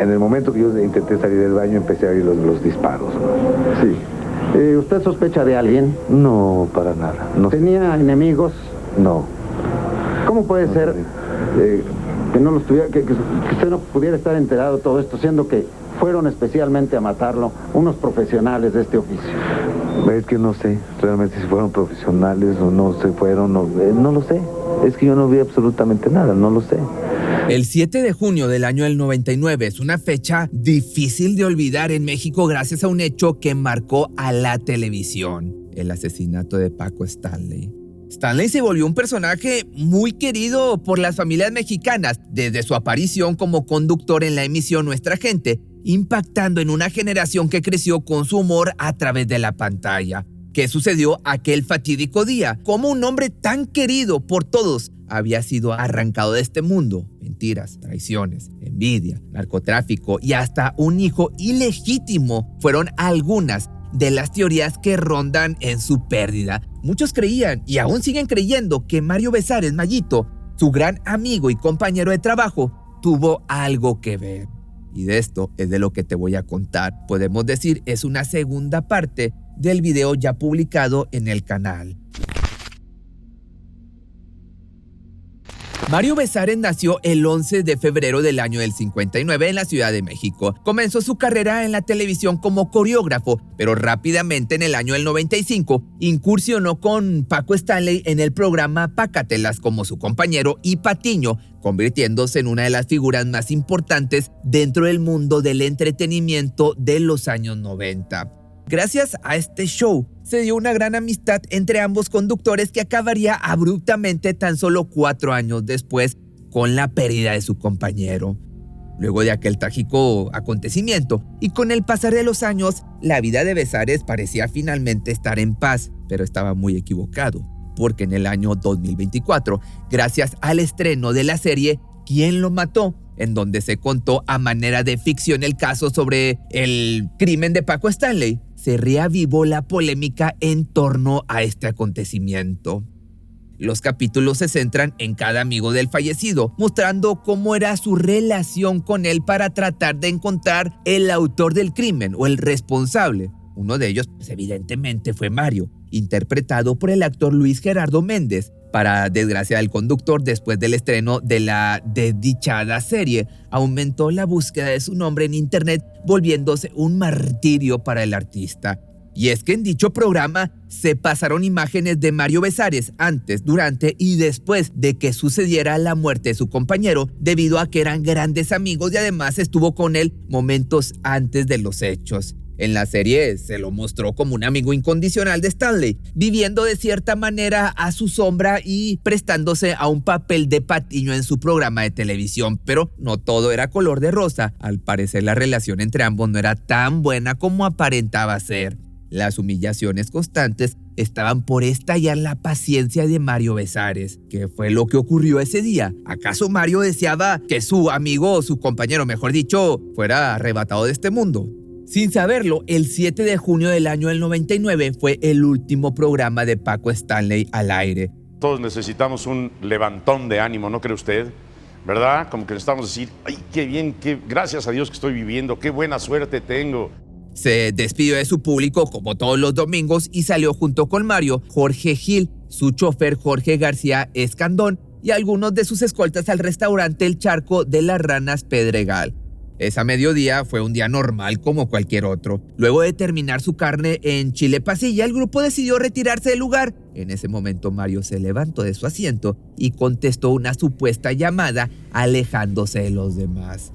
En el momento que yo intenté salir del baño, empecé a oír los disparos, ¿no? Sí. ¿Usted sospecha de alguien? No, para nada. No. ¿Tenía enemigos? No. ¿Cómo puede ser que no los tuviera, que usted no pudiera estar enterado de todo esto, siendo que fueron especialmente a matarlo unos profesionales de este oficio? Es que no sé realmente si fueron profesionales o no se fueron, no lo sé. Es que yo no vi absolutamente nada, no lo sé. El 7 de junio del año del 99 es una fecha difícil de olvidar en México gracias a un hecho que marcó a la televisión: el asesinato de Paco Stanley. Stanley se volvió un personaje muy querido por las familias mexicanas desde su aparición como conductor en la emisión Nuestra Gente, impactando en una generación que creció con su humor a través de la pantalla. ¿Qué sucedió aquel fatídico día? ¿Cómo un hombre tan querido por todos había sido arrancado de este mundo? Mentiras, traiciones, envidia, narcotráfico y hasta un hijo ilegítimo fueron algunas de las teorías que rondan en su pérdida. Muchos creían y aún siguen creyendo que Mario Besares, Mayito, su gran amigo y compañero de trabajo, tuvo algo que ver. Y de esto es de lo que te voy a contar. Podemos decir, es una segunda parte del video ya publicado en el canal. Mario Besares nació el 11 de febrero del año del 59 en la Ciudad de México. Comenzó su carrera en la televisión como coreógrafo, pero rápidamente en el año del 95 incursionó con Paco Stanley en el programa Pácatelas como su compañero y patiño, convirtiéndose en una de las figuras más importantes dentro del mundo del entretenimiento de los años 90. Gracias a este show se dio una gran amistad entre ambos conductores que acabaría abruptamente tan solo 4 años después con la pérdida de su compañero. Luego de aquel trágico acontecimiento y con el pasar de los años, la vida de Besares parecía finalmente estar en paz, pero estaba muy equivocado, porque en el año 2024, gracias al estreno de la serie ¿Quién lo mató?, en donde se contó a manera de ficción el caso sobre el crimen de Paco Stanley, se reavivó la polémica en torno a este acontecimiento. Los capítulos se centran en cada amigo del fallecido, mostrando cómo era su relación con él para tratar de encontrar el autor del crimen o el responsable. Uno de ellos, pues, evidentemente fue Mario, interpretado por el actor Luis Gerardo Méndez. Para desgracia del conductor, después del estreno de la desdichada serie, aumentó la búsqueda de su nombre en internet, volviéndose un martirio para el artista. Y es que en dicho programa se pasaron imágenes de Mario Besares antes, durante y después de que sucediera la muerte de su compañero, debido a que eran grandes amigos y además estuvo con él momentos antes de los hechos. En la serie se lo mostró como un amigo incondicional de Stanley, viviendo de cierta manera a su sombra y prestándose a un papel de patiño en su programa de televisión. Pero no todo era color de rosa. Al parecer la relación entre ambos no era tan buena como aparentaba ser. Las humillaciones constantes estaban por estallar la paciencia de Mario Besares. ¿Qué fue lo que ocurrió ese día? ¿Acaso Mario deseaba que su amigo o su compañero, mejor dicho, fuera arrebatado de este mundo? Sin saberlo, el 7 de junio del año del 99 fue el último programa de Paco Stanley al aire. Todos necesitamos un levantón de ánimo, ¿no cree usted? ¿Verdad? Como que necesitamos decir, ay, qué bien, gracias a Dios que estoy viviendo, qué buena suerte tengo. Se despidió de su público como todos los domingos y salió junto con Mario, Jorge Gil, su chofer Jorge García Escandón y algunos de sus escoltas al restaurante El Charco de las Ranas Pedregal. Ese mediodía fue un día normal como cualquier otro. Luego de terminar su carne en Chile Pasilla, el grupo decidió retirarse del lugar. En ese momento Mario se levantó de su asiento y contestó una supuesta llamada, alejándose de los demás.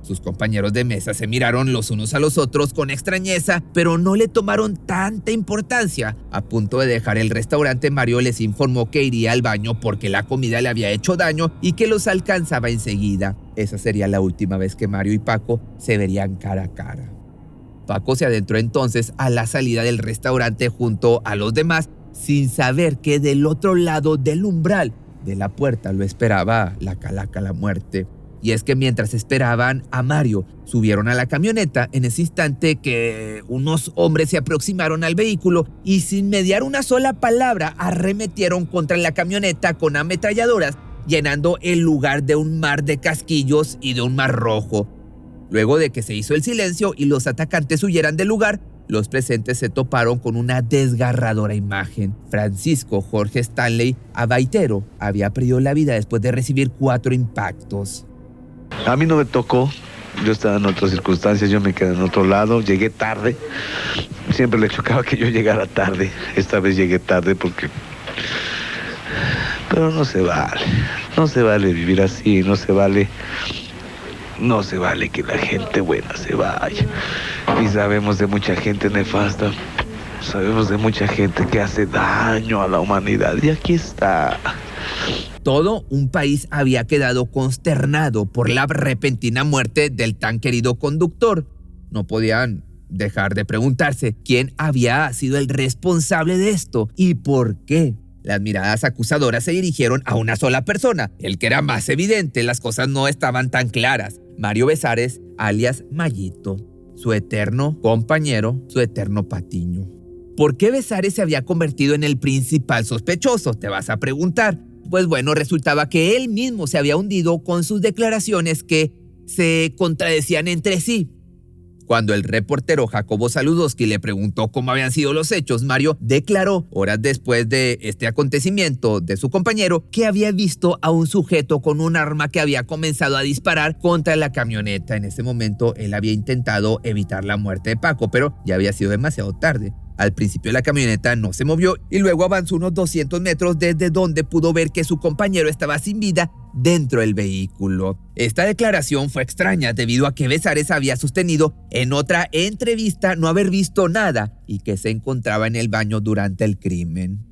Sus compañeros de mesa se miraron los unos a los otros con extrañeza, pero no le tomaron tanta importancia. A punto de dejar el restaurante, Mario les informó que iría al baño porque la comida le había hecho daño y que los alcanzaba enseguida. Esa sería la última vez que Mario y Paco se verían cara a cara. Paco se adentró entonces a la salida del restaurante junto a los demás, sin saber que del otro lado del umbral de la puerta lo esperaba la calaca, la muerte. Y es que mientras esperaban a Mario, subieron a la camioneta en ese instante que unos hombres se aproximaron al vehículo y sin mediar una sola palabra arremetieron contra la camioneta con ametralladoras, llenando el lugar de un mar de casquillos y de un mar rojo. Luego de que se hizo el silencio y los atacantes huyeran del lugar, los presentes se toparon con una desgarradora imagen. Francisco Jorge Stanley Abaitero había perdido la vida después de recibir 4 impactos. A mí no me tocó, yo estaba en otras circunstancias, yo me quedé en otro lado, llegué tarde. Siempre le chocaba que yo llegara tarde. Esta vez llegué tarde porque... Pero no se vale vivir así, no se vale que la gente buena se vaya. Y sabemos de mucha gente nefasta, sabemos de mucha gente que hace daño a la humanidad, y aquí está. Todo un país había quedado consternado por la repentina muerte del tan querido conductor. No podían dejar de preguntarse quién había sido el responsable de esto y por qué. Las miradas acusadoras se dirigieron a una sola persona, el que era más evidente, las cosas no estaban tan claras. Mario Besares, alias Mayito, su eterno compañero, su eterno patiño. ¿Por qué Besares se había convertido en el principal sospechoso? Te vas a preguntar. Pues bueno, resultaba que él mismo se había hundido con sus declaraciones que se contradecían entre sí. Cuando el reportero Jacobo Saludowski le preguntó cómo habían sido los hechos, Mario declaró, horas después de este acontecimiento de su compañero, que había visto a un sujeto con un arma que había comenzado a disparar contra la camioneta. En ese momento, él había intentado evitar la muerte de Paco, pero ya había sido demasiado tarde. Al principio la camioneta no se movió y luego avanzó unos 200 metros desde donde pudo ver que su compañero estaba sin vida dentro del vehículo. Esta declaración fue extraña debido a que Besares había sostenido en otra entrevista no haber visto nada y que se encontraba en el baño durante el crimen.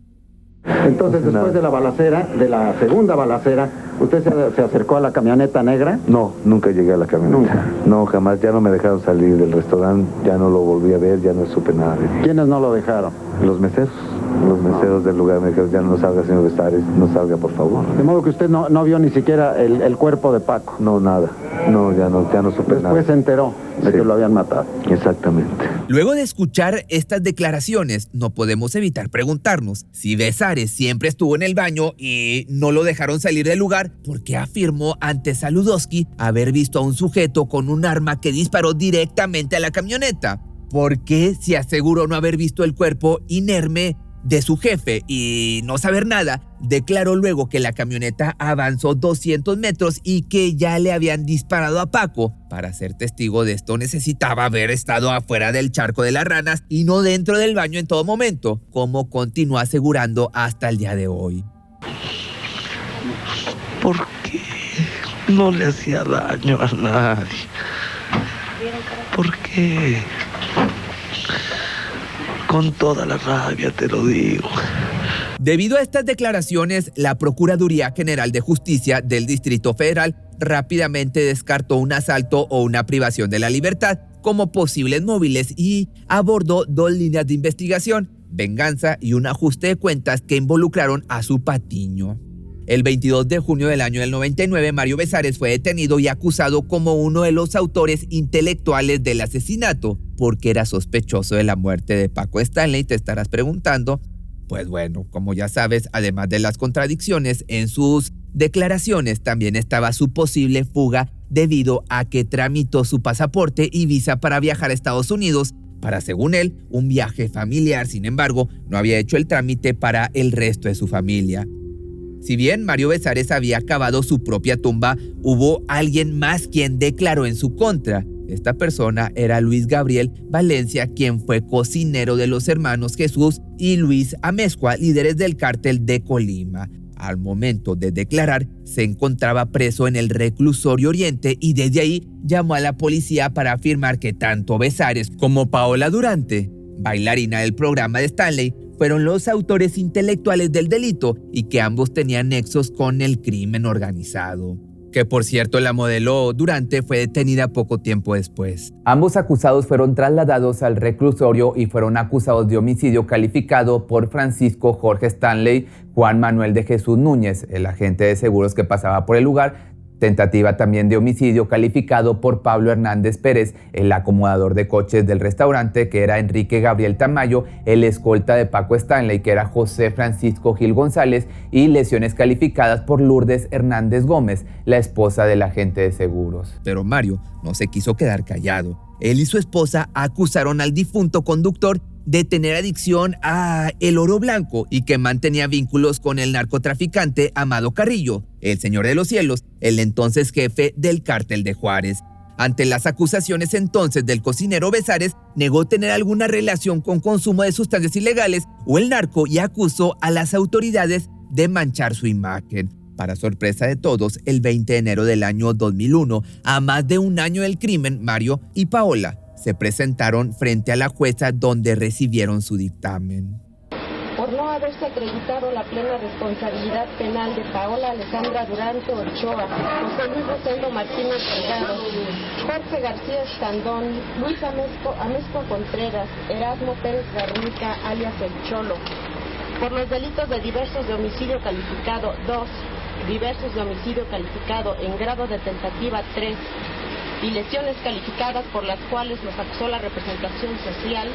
Entonces, después de la balacera, de la segunda balacera, ¿usted se acercó a la camioneta negra? No, nunca llegué a la camioneta. ¿Nunca? No, jamás, ya no me dejaron salir del restaurante, ya no lo volví a ver, ya no supe nada de él. ¿Quiénes no lo dejaron? Los meseros del lugar me dijeron, ya no salga, señor Besares, no salga, por favor. De modo que usted no vio ni siquiera el cuerpo de Paco. No, nada, no, ya no supe nada. Después se enteró de que lo habían matado. Exactamente. Luego de escuchar estas declaraciones, no podemos evitar preguntarnos si Besares siempre estuvo en el baño y no lo dejaron salir del lugar, ¿por qué afirmó ante Saludowski haber visto a un sujeto con un arma que disparó directamente a la camioneta? ¿Por qué se aseguró no haber visto el cuerpo inerme de su jefe y no saber nada? Declaró luego que la camioneta avanzó 200 metros y que ya le habían disparado a Paco. Para ser testigo de esto necesitaba haber estado afuera del charco de las ranas y no dentro del baño en todo momento, como continúa asegurando hasta el día de hoy. ¿Por qué no le hacía daño a nadie? ¿Por qué? Con toda la rabia te lo digo. Debido a estas declaraciones, la Procuraduría General de Justicia del Distrito Federal rápidamente descartó un asalto o una privación de la libertad como posibles móviles y abordó 2 líneas de investigación, venganza y un ajuste de cuentas que involucraron a su patiño. El 22 de junio del año del 99, Mario Besares fue detenido y acusado como uno de los autores intelectuales del asesinato, porque era sospechoso de la muerte de Paco Stanley. Te estarás preguntando. Pues bueno, como ya sabes, además de las contradicciones en sus declaraciones, también estaba su posible fuga debido a que tramitó su pasaporte y visa para viajar a Estados Unidos para, según él, un viaje familiar. Sin embargo, no había hecho el trámite para el resto de su familia. Si bien Mario Besares había cavado su propia tumba, hubo alguien más quien declaró en su contra. Esta persona era Luis Gabriel Valencia, quien fue cocinero de los hermanos Jesús y Luis Amezcua, líderes del cártel de Colima. Al momento de declarar, se encontraba preso en el reclusorio Oriente y desde ahí llamó a la policía para afirmar que tanto Besares como Paola Durante, bailarina del programa de Stanley, fueron los autores intelectuales del delito y que ambos tenían nexos con el crimen organizado. Que por cierto, la modelo Durante fue detenida poco tiempo después. Ambos acusados fueron trasladados al reclusorio y fueron acusados de homicidio calificado por Francisco Jorge Stanley Juan Manuel de Jesús Núñez, el agente de seguros que pasaba por el lugar, Tentativa también de homicidio calificado por Pablo Hernández Pérez, el acomodador de coches del restaurante, que era Enrique Gabriel Tamayo, el escolta de Paco Stanley, que era José Francisco Gil González, y lesiones calificadas por Lourdes Hernández Gómez, la esposa del agente de seguros. Pero Mario no se quiso quedar callado. Él y su esposa acusaron al difunto conductor de tener adicción a el oro blanco y que mantenía vínculos con el narcotraficante Amado Carrillo, el Señor de los Cielos, el entonces jefe del Cártel de Juárez. Ante las acusaciones entonces del cocinero Besares, negó tener alguna relación con consumo de sustancias ilegales o el narco y acusó a las autoridades de manchar su imagen. Para sorpresa de todos, el 20 de enero del año 2001, a más de un año del crimen, Mario y Paola se presentaron frente a la jueza donde recibieron su dictamen. Por no haberse acreditado la plena responsabilidad penal de Paola Alejandra Durante Ochoa, José Luis Rosendo Martínez Delgado, Jorge García Escandón, Luis Amezcua Contreras, Erasmo Pérez Garnica, alias El Cholo, por los delitos de diversos de homicidio calificado 2, diversos de homicidio calificado en grado de tentativa 3, y lesiones calificadas por las cuales los acusó la representación social,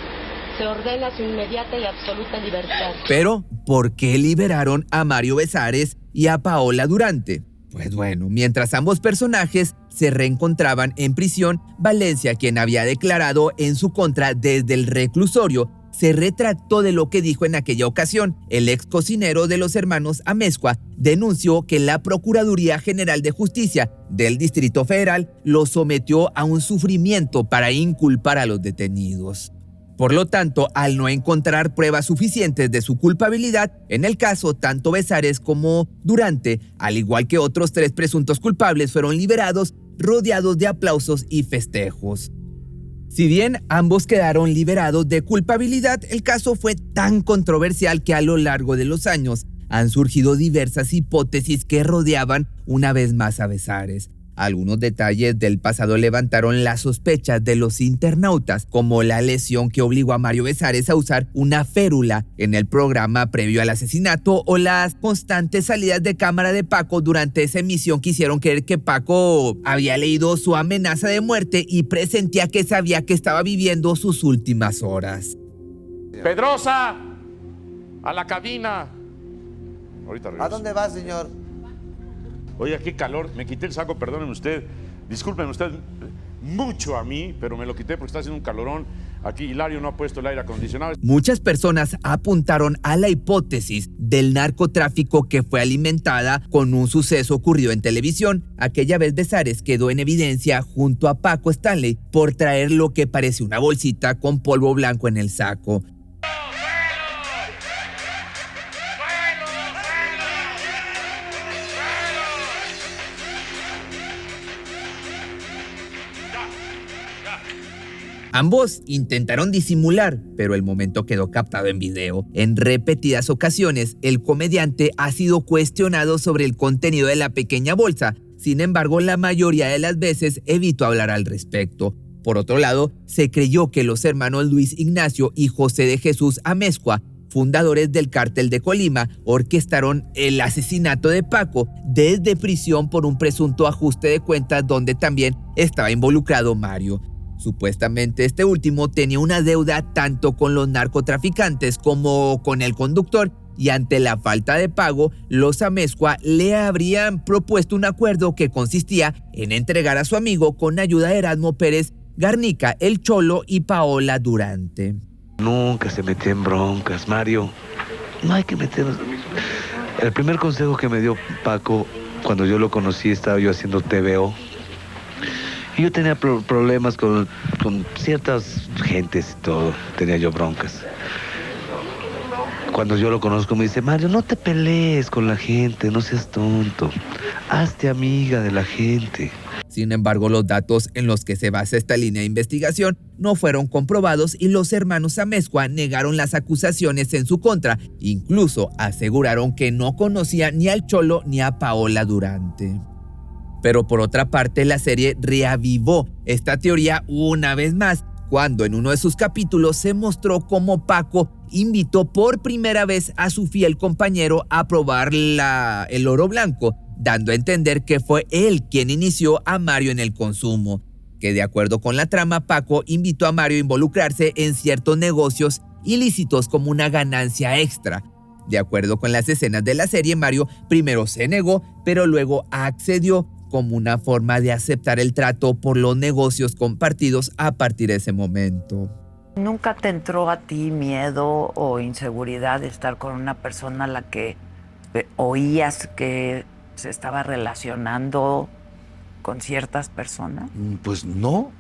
se ordena su inmediata y absoluta libertad. Pero, ¿por qué liberaron a Mario Besares y a Paola Durante? Pues bueno, mientras ambos personajes se reencontraban en prisión, Valencia, quien había declarado en su contra desde el reclusorio, se retractó de lo que dijo en aquella ocasión. El ex cocinero de los hermanos Amezcua denunció que la Procuraduría General de Justicia del Distrito Federal lo sometió a un sufrimiento para inculpar a los detenidos. Por lo tanto, al no encontrar pruebas suficientes de su culpabilidad, en el caso, tanto Besares como Durante, al igual que otros 3 presuntos culpables, fueron liberados rodeados de aplausos y festejos. Si bien ambos quedaron liberados de culpabilidad, el caso fue tan controversial que a lo largo de los años han surgido diversas hipótesis que rodeaban una vez más a Besares. Algunos detalles del pasado levantaron las sospechas de los internautas, como la lesión que obligó a Mario Besares a usar una férula en el programa previo al asesinato o las constantes salidas de cámara de Paco durante esa emisión que hicieron creer que Paco había leído su amenaza de muerte y presentía que sabía que estaba viviendo sus últimas horas. Pedrosa, a la cabina. Ahorita regreso. ¿A dónde va, señor? Oiga, qué calor. Me quité el saco, perdónenme usted. Disculpen usted mucho a mí, pero me lo quité porque está haciendo un calorón. Aquí Hilario no ha puesto el aire acondicionado. Muchas personas apuntaron a la hipótesis del narcotráfico que fue alimentada con un suceso ocurrido en televisión. Aquella vez Besares quedó en evidencia junto a Paco Stanley por traer lo que parece una bolsita con polvo blanco en el saco. Ambos intentaron disimular, pero el momento quedó captado en video. En repetidas ocasiones, el comediante ha sido cuestionado sobre el contenido de la pequeña bolsa. Sin embargo, la mayoría de las veces evitó hablar al respecto. Por otro lado, se creyó que los hermanos Luis Ignacio y José de Jesús Amezcua, fundadores del Cártel de Colima, orquestaron el asesinato de Paco desde prisión por un presunto ajuste de cuentas donde también estaba involucrado Mario. Supuestamente este último tenía una deuda tanto con los narcotraficantes como con el conductor y ante la falta de pago, los Amezcua le habrían propuesto un acuerdo que consistía en entregar a su amigo con ayuda de Erasmo Pérez Garnica, El Cholo y Paola Durante. Nunca se metió en broncas, Mario. No hay que meternos. El primer consejo que me dio Paco, cuando yo lo conocí, estaba yo haciendo TVO. Y yo tenía problemas con ciertas gentes y todo. Tenía yo broncas. Cuando yo lo conozco me dice, Mario, no te pelees con la gente, no seas tonto. Hazte amiga de la gente. Sin embargo, los datos en los que se basa esta línea de investigación no fueron comprobados y los hermanos Amezcua negaron las acusaciones en su contra. Incluso aseguraron que no conocían ni al Cholo ni a Paola Durante. Pero por otra parte, la serie reavivó esta teoría una vez más, cuando en uno de sus capítulos se mostró cómo Paco invitó por primera vez a su fiel compañero a probar el oro blanco dando a entender que fue él quien inició a Mario en el consumo, que de acuerdo con la trama, Paco invitó a Mario a involucrarse en ciertos negocios ilícitos como una ganancia extra. De acuerdo con las escenas de la serie, Mario primero se negó, pero luego accedió como una forma de aceptar el trato por los negocios compartidos a partir de ese momento. ¿Nunca te entró a ti miedo o inseguridad de estar con una persona a la que oías que se estaba relacionando con ciertas personas? Pues no,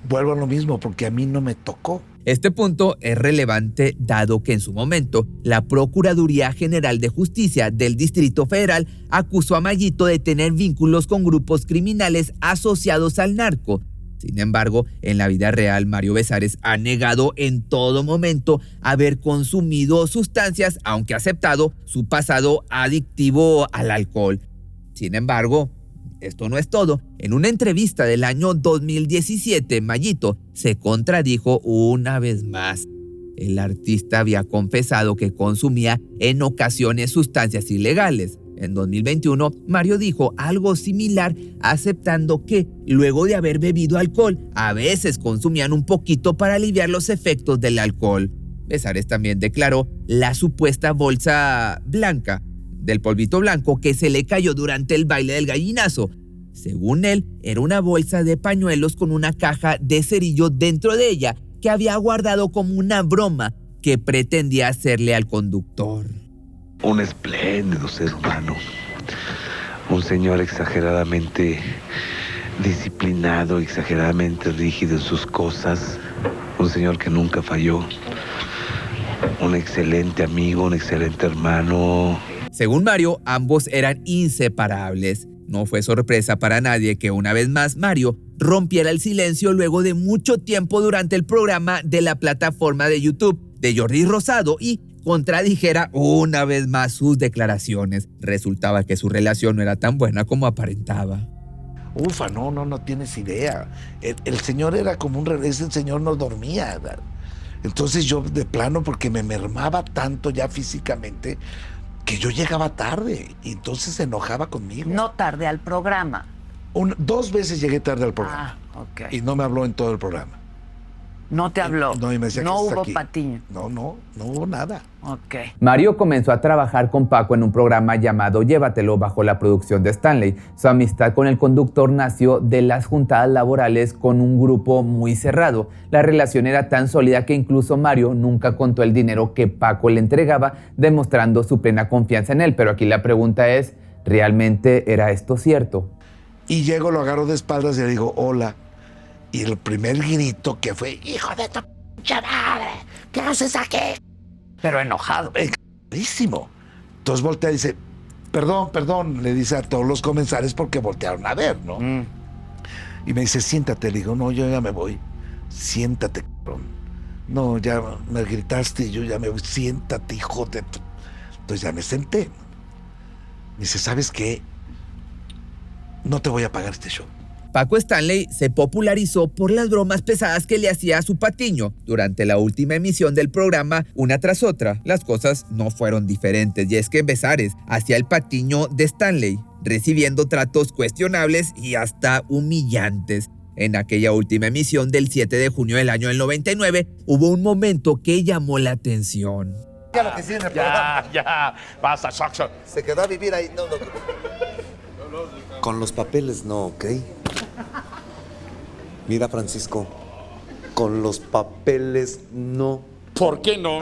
vuelvo a lo mismo, porque a mí no me tocó. Este punto es relevante dado que en su momento la Procuraduría General de Justicia del Distrito Federal acusó a Mayito de tener vínculos con grupos criminales asociados al narco. Sin embargo, en la vida real, Mario Besares ha negado en todo momento haber consumido sustancias, aunque ha aceptado su pasado adictivo al alcohol. Sin embargo, esto no es todo. En una entrevista del año 2017, Mayito se contradijo una vez más. El artista había confesado que consumía en ocasiones sustancias ilegales. En 2021, Mario dijo algo similar, aceptando que, luego de haber bebido alcohol, a veces consumían un poquito para aliviar los efectos del alcohol. Besares también declaró la supuesta bolsa blanca del polvito blanco que se le cayó durante el baile del gallinazo. Según él, era una bolsa de pañuelos con una caja de cerillos dentro de ella que había guardado como una broma que pretendía hacerle al conductor. Un espléndido ser humano, un señor exageradamente disciplinado, exageradamente rígido en sus cosas, un señor que nunca falló, un excelente amigo, un excelente hermano. Según Mario, ambos eran inseparables. No fue sorpresa para nadie que una vez más Mario rompiera el silencio luego de mucho tiempo durante el programa de la plataforma de YouTube de Jordi Rosado y contradijera una vez más sus declaraciones. Resultaba que su relación no era tan buena como aparentaba. Ufa, no tienes idea. El señor era como un revés, el señor no dormía. Entonces yo de plano, porque me mermaba tanto ya físicamente, que yo llegaba tarde y entonces se enojaba conmigo. No tarde al programa. 2 veces llegué tarde al programa. Ok. Y no me habló en todo el programa. No te habló. No, y me decía no que está hubo aquí. patiño. No hubo nada. Ok. Mario comenzó a trabajar con Paco en un programa llamado Llévatelo bajo la producción de Stanley. Su amistad con el conductor nació de las juntadas laborales con un grupo muy cerrado. La relación era tan sólida que incluso Mario nunca contó el dinero que Paco le entregaba, demostrando su plena confianza en él. Pero aquí la pregunta es, ¿realmente era esto cierto? Y llego, lo agarro de espaldas y le digo, hola. Y el primer grito que fue, hijo de tu pinche madre, ¿qué haces aquí? Pero enojado. Clarísimo. Entonces voltea y dice, perdón, le dice a todos los comensales porque voltearon a ver, ¿no? Y me dice, siéntate. Le digo, no, yo ya me voy. Siéntate, cabrón. No, ya me gritaste y yo ya me voy. Siéntate, hijo de tu... Entonces ya me senté. Me dice, ¿sabes qué? No te voy a pagar este show. Paco Stanley se popularizó por las bromas pesadas que le hacía a su patiño. Durante la última emisión del programa, una tras otra, las cosas no fueron diferentes. Y es que Besares hacía el patiño de Stanley, recibiendo tratos cuestionables y hasta humillantes. En aquella última emisión del 7 de junio del año del 99, hubo un momento que llamó la atención. Ya, basta, Saxo. Se quedó a vivir ahí. No. Con los papeles no, ¿ok? Mira, Francisco, con los papeles no. ¿Por qué no?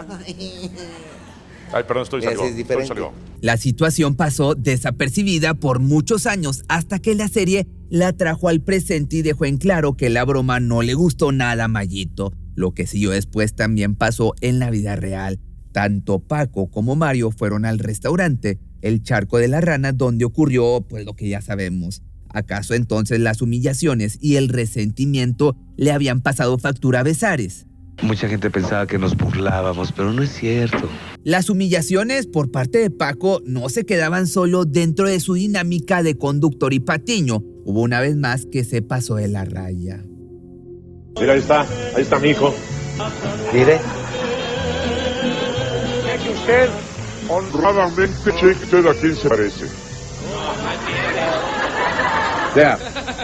Ay, perdón, estoy saliendo. La situación pasó desapercibida por muchos años hasta que la serie la trajo al presente y dejó en claro que la broma no le gustó nada a Mayito. Lo que siguió después también pasó en la vida real. Tanto Paco como Mario fueron al restaurante El Charco de la Rana, donde ocurrió pues lo que ya sabemos. ¿Acaso entonces las humillaciones y el resentimiento le habían pasado factura a Besares? Mucha gente pensaba que nos burlábamos, pero no es cierto. Las humillaciones por parte de Paco no se quedaban solo dentro de su dinámica de conductor y patiño. Hubo una vez más que se pasó de la raya. Mira, ahí está mi hijo. Mire. Usted honradamente cheque usted a quién se parece.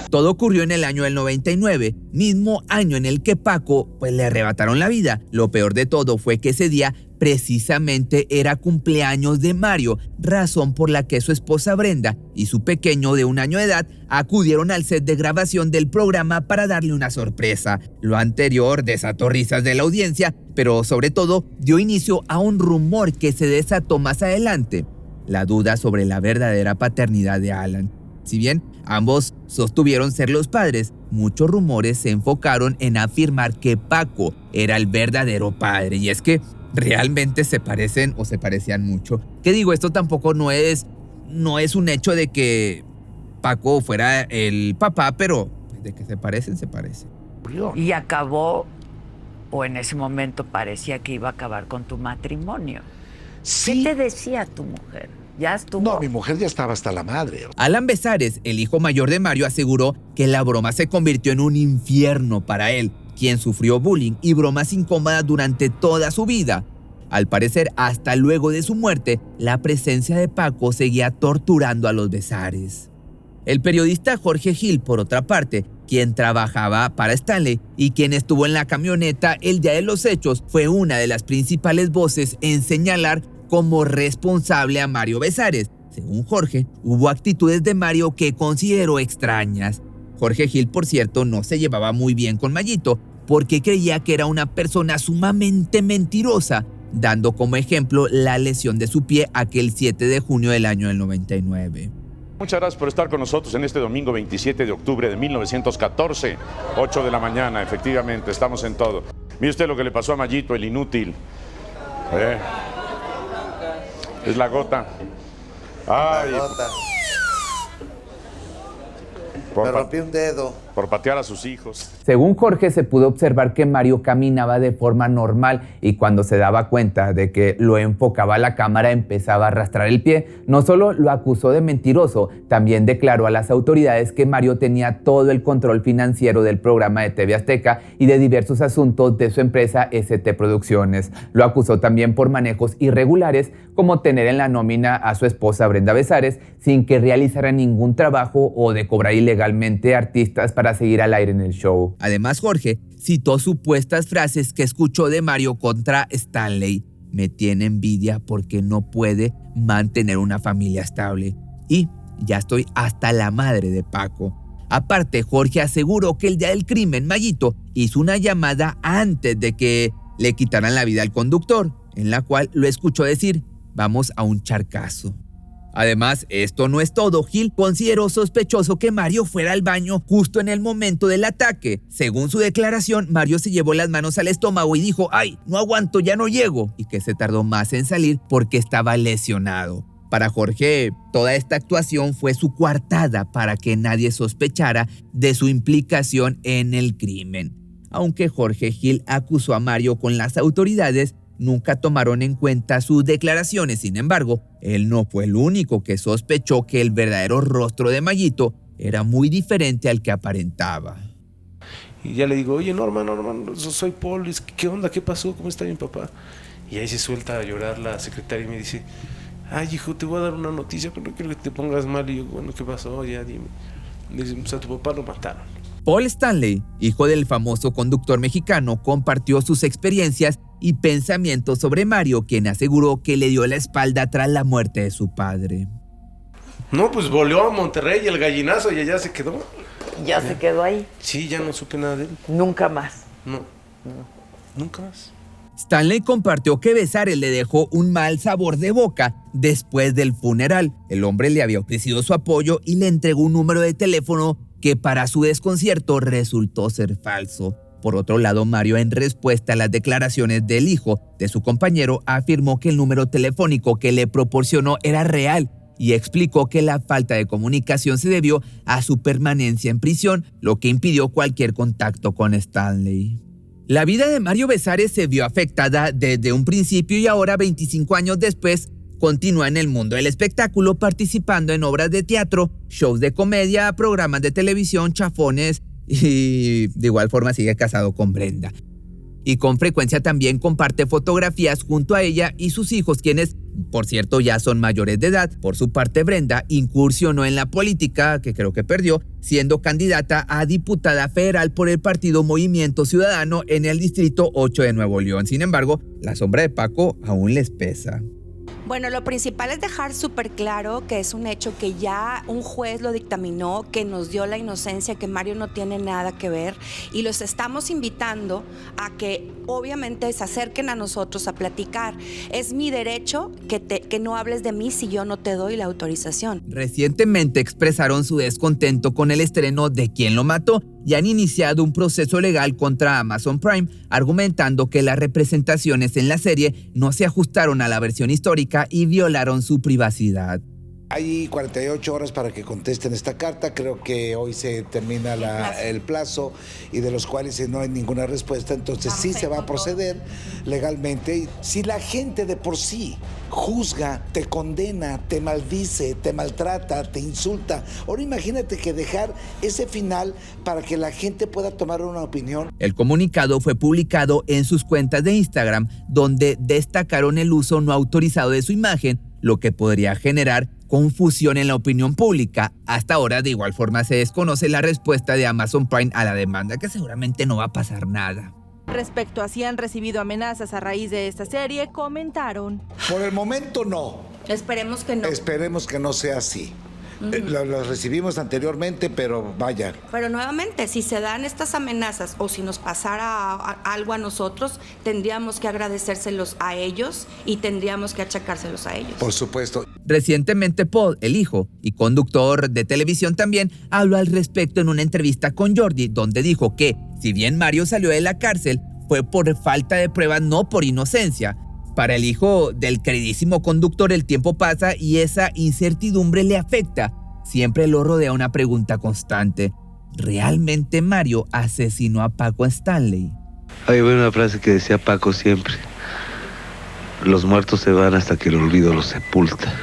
Todo ocurrió en el año del 99, mismo año en el que Paco le arrebataron la vida. Lo peor de todo fue que ese día precisamente era cumpleaños de Mario, razón por la que su esposa Brenda y su pequeño de 1 año de edad acudieron al set de grabación del programa para darle una sorpresa. Lo anterior desató risas de la audiencia, pero sobre todo dio inicio a un rumor que se desató más adelante: la duda sobre la verdadera paternidad de Alan. Si bien ambos sostuvieron ser los padres, muchos rumores se enfocaron en afirmar que Paco era el verdadero padre. Y es que realmente se parecen o se parecían mucho. ¿Qué digo? Esto tampoco no es un hecho de que Paco fuera el papá, pero de que se parecen, se parecen. Y acabó, o en ese momento parecía que iba a acabar con tu matrimonio. Sí. ¿Qué te decía tu mujer? ¿Ya estuvo? No, mi mujer ya estaba hasta la madre. Alan Besares, el hijo mayor de Mario, aseguró que la broma se convirtió en un infierno para él, quien sufrió bullying y bromas incómodas durante toda su vida. Al parecer, hasta luego de su muerte, la presencia de Paco seguía torturando a los Besares. El periodista Jorge Gil, por otra parte, quien trabajaba para Stanley y quien estuvo en la camioneta el día de los hechos, fue una de las principales voces en señalar como responsable a Mario Besares. Según Jorge, hubo actitudes de Mario que consideró extrañas. Jorge Gil, por cierto, no se llevaba muy bien con Mayito porque creía que era una persona sumamente mentirosa, dando como ejemplo la lesión de su pie aquel 7 de junio del año del 99. Muchas gracias por estar con nosotros en este domingo 27 de octubre de 1914, 8 de la mañana, efectivamente, estamos en todo. Mire usted lo que le pasó a Mayito, el inútil. Es la gota. Ay, La gota. Me rompí un dedo. Por patear a sus hijos. Según Jorge, se pudo observar que Mario caminaba de forma normal y cuando se daba cuenta de que lo enfocaba la cámara empezaba a arrastrar el pie. No solo lo acusó de mentiroso, también declaró a las autoridades que Mario tenía todo el control financiero del programa de TV Azteca y de diversos asuntos de su empresa ST Producciones. Lo acusó también por manejos irregulares, como tener en la nómina a su esposa Brenda Besares sin que realizara ningún trabajo o de cobrar ilegalmente artistas para seguir al aire en el show. Además, Jorge citó supuestas frases que escuchó de Mario contra Stanley. Me tiene envidia porque no puede mantener una familia estable. Y ya estoy hasta la madre de Paco. Aparte, Jorge aseguró que el día del crimen, Mayito hizo una llamada antes de que le quitaran la vida al conductor, en la cual lo escuchó decir: vamos a un charcazo. Además, esto no es todo. Gil consideró sospechoso que Mario fuera al baño justo en el momento del ataque. Según su declaración, Mario se llevó las manos al estómago y dijo: ¡ay, no aguanto, ya no llego! Y que se tardó más en salir porque estaba lesionado. Para Jorge, toda esta actuación fue su coartada para que nadie sospechara de su implicación en el crimen. Aunque Jorge Gil acusó a Mario con las autoridades, nunca tomaron en cuenta sus declaraciones. Sin embargo, él no fue el único que sospechó que el verdadero rostro de Mayito era muy diferente al que aparentaba. Y ya le digo: oye, Norma, soy Paul, ¿qué onda? ¿Qué pasó? ¿Cómo está mi papá? Y ahí se suelta a llorar la secretaria y me dice: ay, hijo, te voy a dar una noticia, pero no quiero que te pongas mal. Y yo: bueno, ¿qué pasó? Ya dime. Me dice: pues a tu papá lo mataron. Paul Stanley, hijo del famoso conductor mexicano, compartió sus experiencias y pensamientos sobre Mario, quien aseguró que le dio la espalda tras la muerte de su padre. No, pues volvió a Monterrey, el gallinazo, y allá se quedó. ¿Ya se quedó ahí? Sí, ya no supe nada de él. ¿Nunca más? No, nunca más. Stanley compartió que Besares le dejó un mal sabor de boca después del funeral. El hombre le había ofrecido su apoyo y le entregó un número de teléfono que para su desconcierto resultó ser falso. Por otro lado, Mario, en respuesta a las declaraciones del hijo de su compañero, afirmó que el número telefónico que le proporcionó era real y explicó que la falta de comunicación se debió a su permanencia en prisión, lo que impidió cualquier contacto con Stanley. La vida de Mario Besares se vio afectada desde un principio y ahora, 25 años después, continúa en el mundo del espectáculo participando en obras de teatro, shows de comedia, programas de televisión, chafones y de igual forma sigue casado con Brenda. Y con frecuencia también comparte fotografías junto a ella y sus hijos, quienes por cierto, ya son mayores de edad. Por su parte, Brenda incursionó en la política, que creo que perdió, siendo candidata a diputada federal por el partido Movimiento Ciudadano en el Distrito 8 de Nuevo León. Sin embargo, la sombra de Paco aún les pesa. Bueno, lo principal es dejar súper claro que es un hecho que ya un juez lo dictaminó, que nos dio la inocencia, que Mario no tiene nada que ver, y los estamos invitando a que obviamente se acerquen a nosotros a platicar. Es mi derecho que no hables de mí si yo no te doy la autorización. Recientemente expresaron su descontento con el estreno de ¿Quién lo mató? Y han iniciado un proceso legal contra Amazon Prime, argumentando que las representaciones en la serie no se ajustaron a la versión histórica y violaron su privacidad. Hay 48 horas para que contesten esta carta. Creo que hoy se termina el plazo y de los cuales no hay ninguna respuesta. Entonces sí se va a proceder legalmente. Si la gente de por sí juzga, te condena, te maldice, te maltrata, te insulta, ahora imagínate que dejar ese final para que la gente pueda tomar una opinión. El comunicado fue publicado en sus cuentas de Instagram, donde destacaron el uso no autorizado de su imagen, lo que podría generar confusión en la opinión pública. Hasta ahora, de igual forma, se desconoce la respuesta de Amazon Prime a la demanda, que seguramente no va a pasar nada. Respecto a si han recibido amenazas a raíz de esta serie, comentaron: Por el momento no. Esperemos que no. Esperemos que no sea así. Lo recibimos anteriormente, pero vaya. Pero nuevamente, si se dan estas amenazas o si nos pasara algo a nosotros, tendríamos que agradecérselos a ellos y tendríamos que achacárselos a ellos. Por supuesto. Recientemente Paul, el hijo y conductor de televisión también, habló al respecto en una entrevista con Jordi, donde dijo que, si bien Mario salió de la cárcel, fue por falta de pruebas, no por inocencia. Para el hijo del queridísimo conductor, el tiempo pasa y esa incertidumbre le afecta. Siempre lo rodea una pregunta constante: ¿realmente Mario asesinó a Paco Stanley? Hay una frase que decía Paco siempre: los muertos se van hasta que el olvido los sepulta.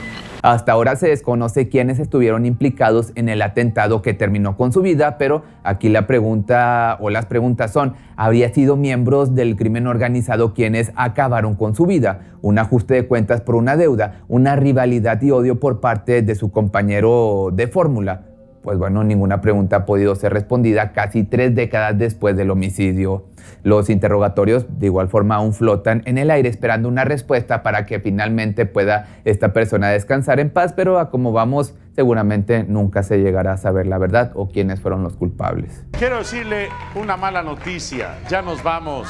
Hasta ahora se desconoce quiénes estuvieron implicados en el atentado que terminó con su vida, pero aquí la pregunta o las preguntas son: ¿habría sido miembros del crimen organizado quienes acabaron con su vida? ¿Un ajuste de cuentas por una deuda? ¿Una rivalidad y odio por parte de su compañero de fórmula? Pues bueno, ninguna pregunta ha podido ser respondida casi 3 décadas después del homicidio. Los interrogatorios de igual forma aún flotan en el aire esperando una respuesta para que finalmente pueda esta persona descansar en paz, pero a como vamos, seguramente nunca se llegará a saber la verdad o quiénes fueron los culpables. Quiero decirle una mala noticia, ya nos vamos.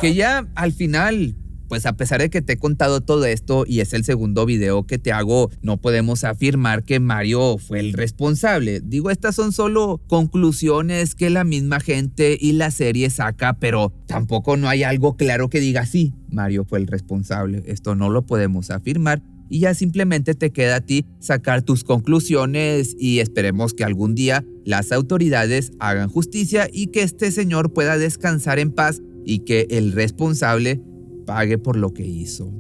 Que ya al final, pues a pesar de que te he contado todo esto y es el segundo video que te hago, no podemos afirmar que Mario fue el responsable. Digo, estas son solo conclusiones que la misma gente y la serie saca, pero tampoco no hay algo claro que diga sí, Mario fue el responsable. Esto no lo podemos afirmar y ya simplemente te queda a ti sacar tus conclusiones y esperemos que algún día las autoridades hagan justicia y que este señor pueda descansar en paz y que el responsable pague por lo que hizo.